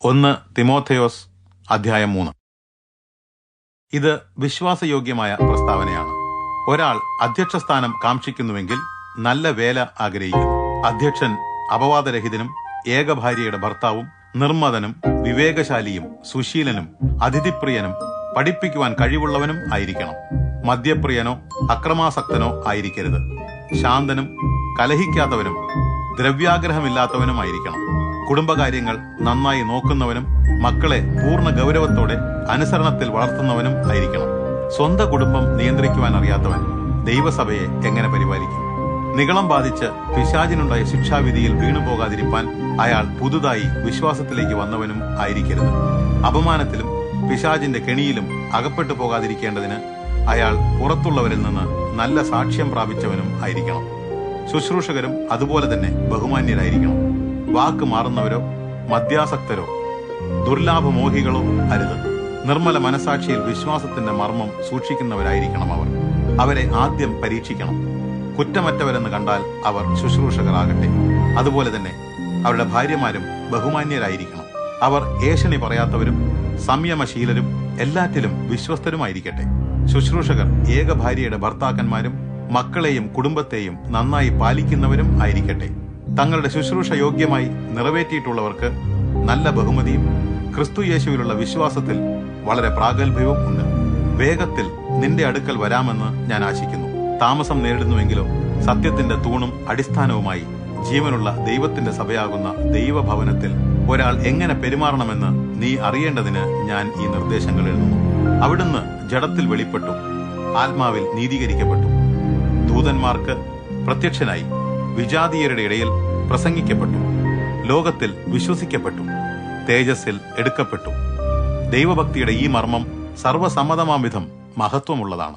1 തിമോഥെയോസ് അധ്യായം 3. ഇത് വിശ്വാസയോഗ്യമായ പ്രസ്താവനയാണ്. ഒരാൾ അധ്യക്ഷസ്ഥാനം കാക്ഷിക്കുന്നുവെങ്കിൽ നല്ല വേല ആഗ്രഹിക്കുന്നു. അധ്യക്ഷൻ അപവാദരഹിതനും ഏകഭാര്യയുടെ ഭർത്താവും നിർമ്മതനും വിവേകശാലിയും സുശീലനും അതിഥിപ്രിയനും പഠിപ്പിക്കുവാൻ കഴിവുള്ളവനും ആയിരിക്കണം. മദ്യപ്രിയനോ അക്രമാസക്തനോ ആയിരിക്കരുത്. ശാന്തനും കലഹിക്കാത്തവനും ദ്രവ്യാഗ്രഹമില്ലാത്തവനുമായിരിക്കണം. കുടുംബകാര്യങ്ങൾ നന്നായി നോക്കുന്നവനും മക്കളെ പൂർണ്ണ ഗൗരവത്തോടെ അനുസരണത്തിൽ വളർത്തുന്നവനും ആയിരിക്കണം. സ്വന്തം കുടുംബം നിയന്ത്രിക്കുവാൻ അറിയാത്തവൻ ദൈവസഭയെ എങ്ങനെ പരിപാലിക്കും? നിഗളം ബാധിച്ച് പിശാചിനുണ്ടായ ശിക്ഷാവിധിയിൽ വീണുപോകാതിരിപ്പാൻ അയാൾ പുതുതായി വിശ്വാസത്തിലേക്ക് വന്നവനും ആയിരിക്കരുത്. അപമാനത്തിലും പിശാചിന്റെ കെണിയിലും അകപ്പെട്ടു പോകാതിരിക്കേണ്ടതിന് അയാൾ പുറത്തുള്ളവരിൽ നിന്ന് നല്ല സാക്ഷ്യം പ്രാപിച്ചവനും ആയിരിക്കണം. ശുശ്രൂഷകരും അതുപോലെ തന്നെ ബഹുമാന്യരായിരിക്കണം. വാക്ക് മാറുന്നവരോ മദ്യാസക്തരോ ദുർലാഭമോഹികളോ അരുത്. നിർമ്മല മനസാക്ഷിയിൽ വിശ്വാസത്തിന്റെ മർമ്മം സൂക്ഷിക്കുന്നവരായിരിക്കണം അവർ. അവരെ ആദ്യം പരീക്ഷിക്കണം. കുറ്റമറ്റവരെന്ന് കണ്ടാൽ അവർ ശുശ്രൂഷകരാകട്ടെ. അതുപോലെ തന്നെ അവരുടെ ഭാര്യമാരും ബഹുമാന്യരായിരിക്കണം. അവർ ഏഷണി പറയാത്തവരും സംയമശീലരും എല്ലാറ്റിലും വിശ്വസ്തരുമായിരിക്കട്ടെ. ശുശ്രൂഷകർ ഏകഭാര്യയുടെ ഭർത്താക്കന്മാരും മക്കളെയും കുടുംബത്തെയും നന്നായി പാലിക്കുന്നവരും ആയിരിക്കട്ടെ. തങ്ങളുടെ ശുശ്രൂഷ യോഗ്യമായി നിറവേറ്റിയിട്ടുള്ളവർക്ക് നല്ല ബഹുമതിയും ക്രിസ്തു യേശുവിലുള്ള വിശ്വാസത്തിൽ വളരെ പ്രാഗൽഭ്യവും ഉണ്ട്. വേഗത്തിൽ നിന്റെ അടുക്കൽ വരാമെന്ന് ഞാൻ ആശിക്കുന്നു. താമസം നേരിടുന്നുവെങ്കിലോ സത്യത്തിന്റെ തൂണും അടിസ്ഥാനവുമായി ജീവനുള്ള ദൈവത്തിന്റെ സഭയാകുന്ന ദൈവഭവനത്തിൽ ഒരാൾ എങ്ങനെ പെരുമാറണമെന്ന് നീ അറിയേണ്ടതിന് ഞാൻ ഈ നിർദ്ദേശങ്ങൾ എഴുതുന്നു. അവിടുന്ന് ജഡത്തിൽ വെളിപ്പെട്ടു, ആത്മാവിൽ നീതീകരിക്കപ്പെട്ടു, ദൂതന്മാർക്ക് പ്രത്യക്ഷനായി, വിജാതീയരുടെ ഇടയിൽ പ്രസംഗിക്കപ്പെട്ടു, ലോകത്തിൽ വിശ്വസിക്കപ്പെട്ടു, തേജസ്സിൽ എടുക്കപ്പെട്ടു. ദൈവഭക്തിയുടെ ഈ മർമ്മം സർവസമ്മതമാം വിധം മഹത്വമുള്ളതാണ്.